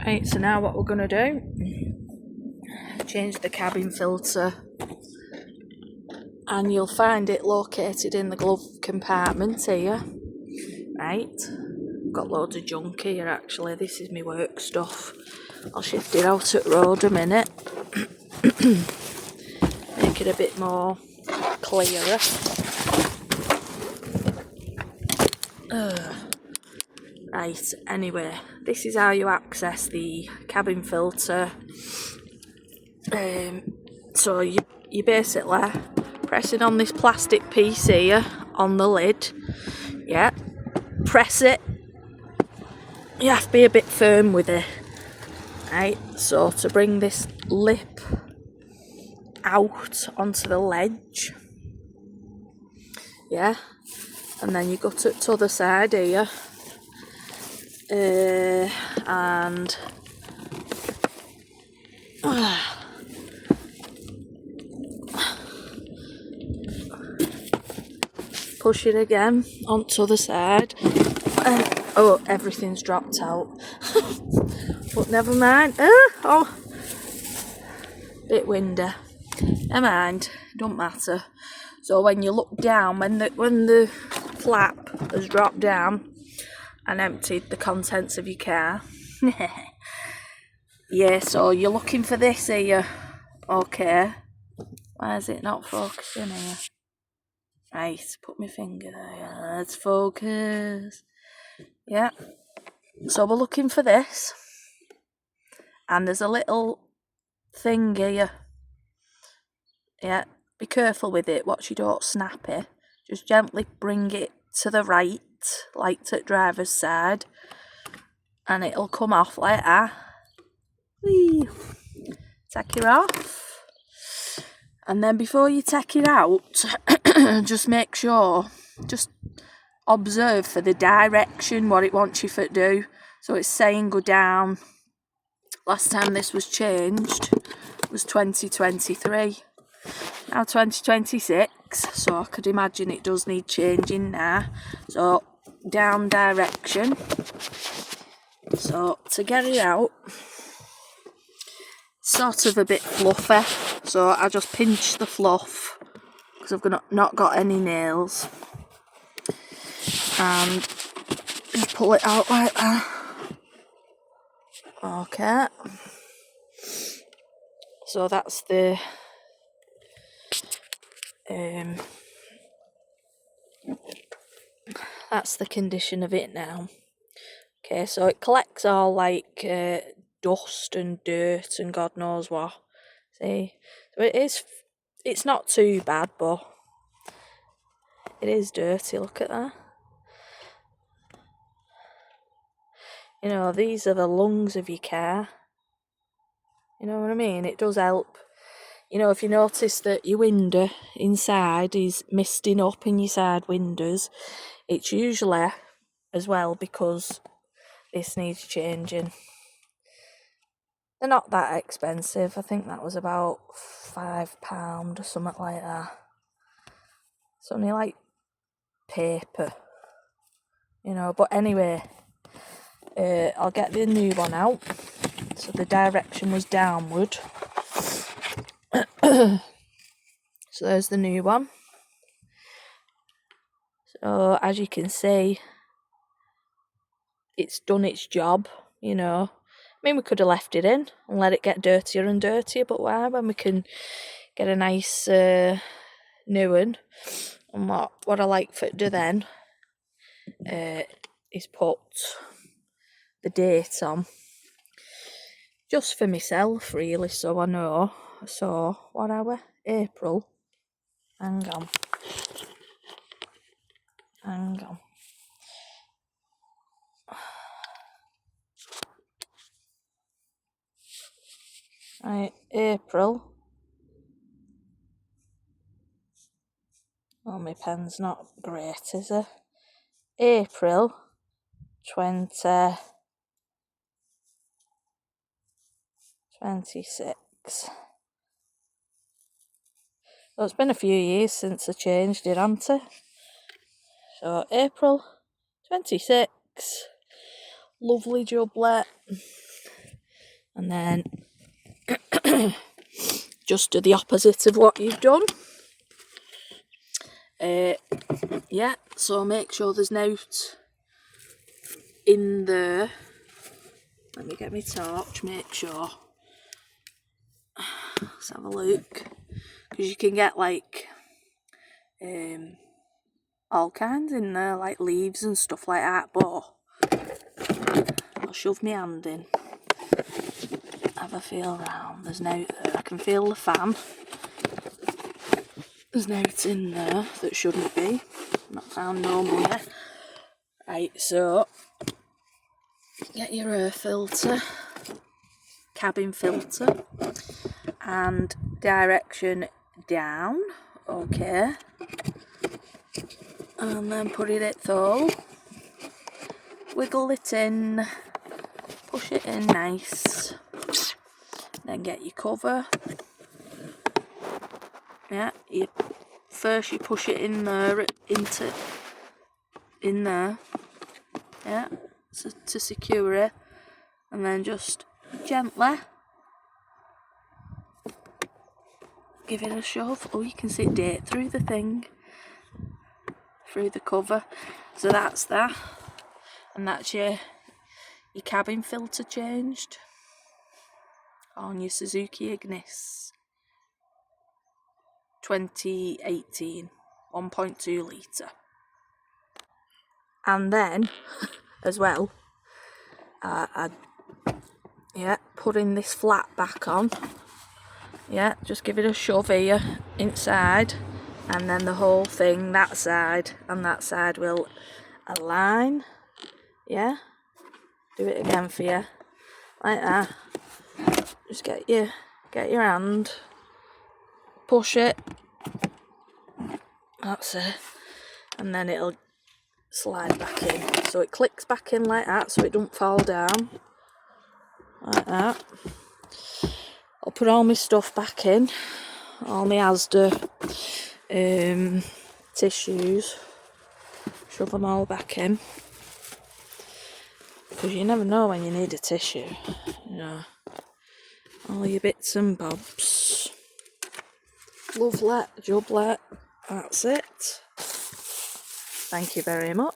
Right, so now what we're going to do, change the cabin filter, and you'll find it located in the glove compartment here. Right, got loads of junk here actually, this is my work stuff. I'll shift it out at road a minute, make it a bit more clearer. Right, anyway, this is how you access the cabin filter. So you basically pressing on this plastic piece here on the lid. Yeah, press it. You have to be a bit firm with it. Right, so to bring this lip out onto the ledge. Yeah, and then you go to the other side here. And push it again onto the side. Oh, everything's dropped out. But never mind. Oh, bit windy. Never mind. Don't matter. So when you look down, when the flap has dropped down and emptied the contents of your car. Yeah, so you're looking for this here. Okay. Why is it not focusing here? Right, put my finger there. Let's focus. Yeah. So we're looking for this. And there's a little thing here. Yeah. Be careful with it. Watch you don't snap it. Just gently bring it to the right, like to the driver's side. And it'll come off like that. Whee. Take it off. And then before you take it out, just make sure, just observe for the direction, what it wants you to do. So it's saying go down. Last time this was changed was 2023. Now 2026, so I could imagine it does need changing now. So down direction. So to get it out, sort of a bit fluffy, so I just pinch the fluff because I've not got any nails, and just pull it out like that. Okay, so that's the condition of it now. Okay, so it collects all like dust and dirt and God knows what. See, so it's not too bad, but it is dirty. Look at that. You know, these are the lungs of your car. You know what I mean? It does help. You know, if you notice that your window inside is misting up in your side windows, it's usually as well because this needs changing. They're not that expensive. I think that was about £5 or something like that. It's only like paper, you know. But anyway, I'll get the new one out. So the direction was downward. So there's the new one. So as you can see, it's done its job, you know. I mean, we could have left it in and let it get dirtier and dirtier, but why, when we can get a nice new one? And what I like for it to do then is put the date on, just for myself really, so I know. So what are we? April. Hang on. Right, April. Oh, my pen's not great, is it? April 2026. Well, it's been a few years since I changed it, hasn't it? So April 26. Lovely jubblet. And then just do the opposite of what you've done. Yeah, so make sure there's nout in there. Let me get my torch, make sure. Let's have a look. Because you can get like all kinds in there, like leaves and stuff like that, but I'll shove my hand in. Have a feel around. There's nout there. I can feel the fan. There's nout in there that shouldn't be. Not found normal yet. Right, so get your air filter, cabin filter, and direction down. Okay. And then put it at though. Wiggle it in. Push it in nice. Then get your cover. Yeah, first you push it in there, in there. Yeah, so to secure it. And then just gently give it a shove. Oh, you can see date through the thing. Through the cover. So that's that. And that's your cabin filter changed on your Suzuki Ignis 2018 1.2 litre. And then as well putting this flat back on. Yeah, just give it a shove here inside, and then the whole thing, that side and that side, will align. Yeah, do it again for you, like that. Just get your hand, push it, that's it, and then it'll slide back in. So it clicks back in like that, so it don't fall down, like that. I'll put all my stuff back in, all my Asda tissues, shove them all back in, because you never know when you need a tissue, you know, all your bits and bobs. Lovelet, jublet, that's it. Thank you very much.